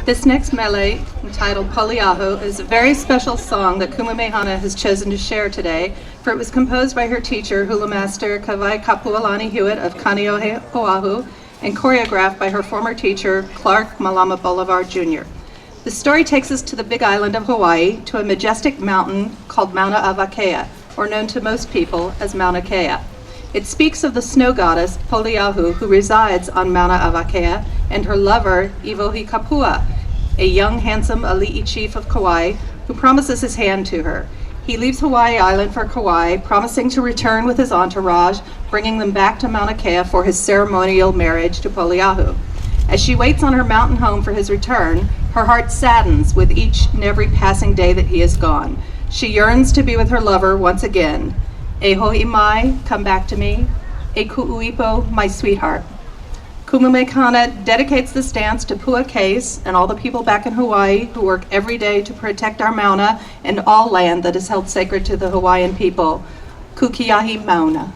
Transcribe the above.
This next mele, entitled Poliahu, is a very special song that Kamehameha has chosen to share today, for it was composed by her teacher, hula master Kawai Kapualani Hewitt of Kaneohe, Oahu, and choreographed by her former teacher, Clark Malama Bolivar Jr. The story takes us to the Big Island of Hawaii, to a majestic mountain called Mauna Avakea, or known to most people as Mauna Kea. It speaks of the snow goddess, Poliahu, who resides on Mauna Avakea, and her lover, Ivohi Kapua, a young, handsome Ali'i chief of Kauai, who promises his hand to her. He leaves Hawaii Island for Kauai, promising to return with his entourage, bringing them back to Mauna Kea for his ceremonial marriage to Poliahu. As she waits on her mountain home for his return, her heart saddens with each and every passing day that he is gone. She yearns to be with her lover once again. E ho'i mai, come back to me. E ku'uipo, my sweetheart. Kamehameha dedicates this dance to Pua Case and all the people back in Hawaii who work every day to protect our Mauna and all land that is held sacred to the Hawaiian people. Kukiahi Mauna.